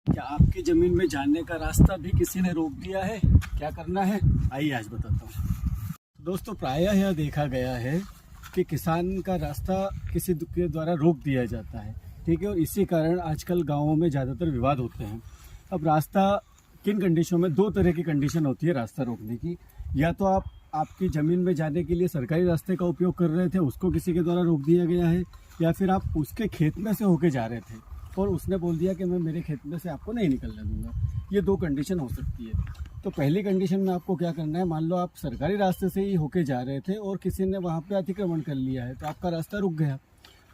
क्या आपकी ज़मीन में जाने का रास्ता भी किसी ने रोक दिया है? क्या करना है आइए आज बताता हूँ। दोस्तों, प्रायः यह देखा गया है कि किसान का रास्ता किसी के द्वारा रोक दिया जाता है, ठीक है। और इसी कारण आजकल गाँवों में ज़्यादातर विवाद होते हैं। अब रास्ता किन कंडीशनों में, दो तरह की कंडीशन होती है रास्ता रोकने की। या तो आप आपकी ज़मीन में जाने के लिए सरकारी रास्ते का उपयोग कर रहे थे, उसको किसी के द्वारा रोक दिया गया है, या फिर आप उसके खेत में से होके जा रहे थे और उसने बोल दिया कि मैं मेरे खेत में से आपको नहीं निकलने दूंगा। ये दो कंडीशन हो सकती है। तो पहली कंडीशन में आपको क्या करना है, मान लो आप सरकारी रास्ते से ही होके जा रहे थे और किसी ने वहाँ पे अतिक्रमण कर लिया है, तो आपका रास्ता रुक गया।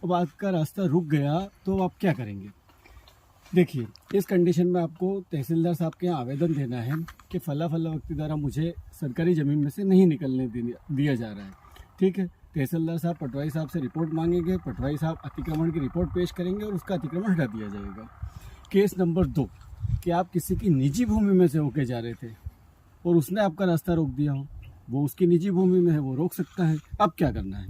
अब आपका रास्ता रुक गया तो आप क्या करेंगे? देखिए, इस कंडीशन में आपको तहसीलदार साहब के यहाँ आवेदन देना है कि फला व्यक्ति द्वारा मुझे सरकारी ज़मीन में से नहीं निकलने दिया जा रहा है, ठीक है। तहसीलदार साहब पटवारी साहब से रिपोर्ट मांगेंगे, पटवारी साहब अतिक्रमण की रिपोर्ट पेश करेंगे और उसका अतिक्रमण हटा दिया जाएगा। केस नंबर 2 कि आप किसी की निजी भूमि में से होके जा रहे थे और उसने आपका रास्ता रोक दिया हो, वो उसकी निजी भूमि में है, वो रोक सकता है। अब क्या करना है?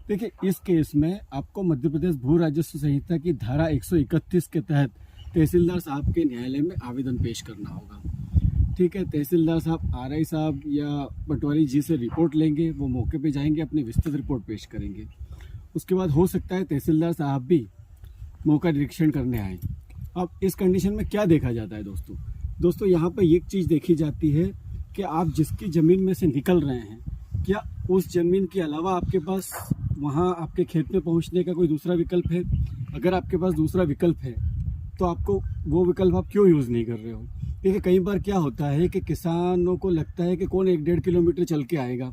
देखिए, इस केस में आपको मध्य प्रदेश भू राजस्व संहिता की धारा 131 के तहत तहसीलदार साहब के न्यायालय में आवेदन पेश करना होगा, ठीक है। तहसीलदार साहब आरआई साहब या पटवारी जी से रिपोर्ट लेंगे, वो मौके पे जाएंगे, अपनी विस्तृत रिपोर्ट पेश करेंगे। उसके बाद हो सकता है तहसीलदार साहब भी मौका निरीक्षण करने आए। अब इस कंडीशन में क्या देखा जाता है दोस्तों यहाँ पर एक चीज़ देखी जाती है कि आप जिसकी ज़मीन में से निकल रहे हैं, क्या उस ज़मीन के अलावा आपके पास वहाँ आपके खेत में पहुँचने का कोई दूसरा विकल्प है? अगर आपके पास दूसरा विकल्प है तो आपको वो विकल्प आप क्यों यूज़ नहीं कर रहे हो? देखिए, कई बार क्या होता है कि किसानों को लगता है कि कौन 1-1.5 किलोमीटर चल के आएगा,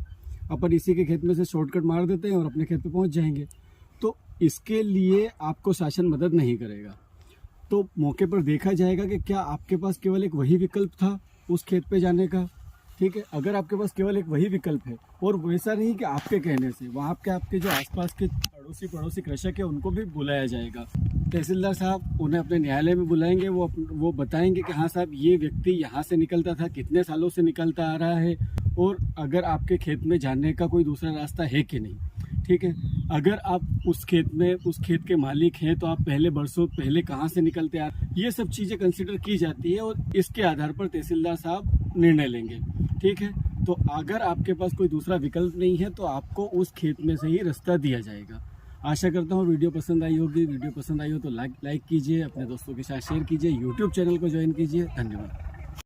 अपन इसी के खेत में से शॉर्टकट मार देते हैं और अपने खेत पे पहुंच जाएंगे। तो इसके लिए आपको शासन मदद नहीं करेगा। तो मौके पर देखा जाएगा कि क्या आपके पास केवल एक वही विकल्प था उस खेत पे जाने का, ठीक है। अगर आपके पास केवल एक वही विकल्प है और वैसा नहीं कि आपके कहने से, वहाँ आपके जो आसपास के पड़ोसी कृषक है उनको भी बुलाया जाएगा। तहसीलदार साहब उन्हें अपने न्यायालय में बुलाएंगे, वो बताएंगे कि हाँ साहब, ये व्यक्ति यहाँ से निकलता था, कितने सालों से निकलता आ रहा है, और अगर आपके खेत में जाने का कोई दूसरा रास्ता है कि नहीं, ठीक है। अगर आप उस खेत के मालिक हैं तो आप पहले बरसों पहले कहाँ से निकलते आ रहे, ये सब चीज़ें कंसिडर की जाती है और इसके आधार पर तहसीलदार साहब निर्णय लेंगे, ठीक है। तो अगर आपके पास कोई दूसरा विकल्प नहीं है तो आपको उस खेत में से ही रास्ता दिया जाएगा। आशा करता हूँ वीडियो पसंद आई होगी। वीडियो पसंद आई हो तो लाइक कीजिए, अपने दोस्तों के साथ शेयर कीजिए, यूट्यूब चैनल को ज्वाइन कीजिए। धन्यवाद।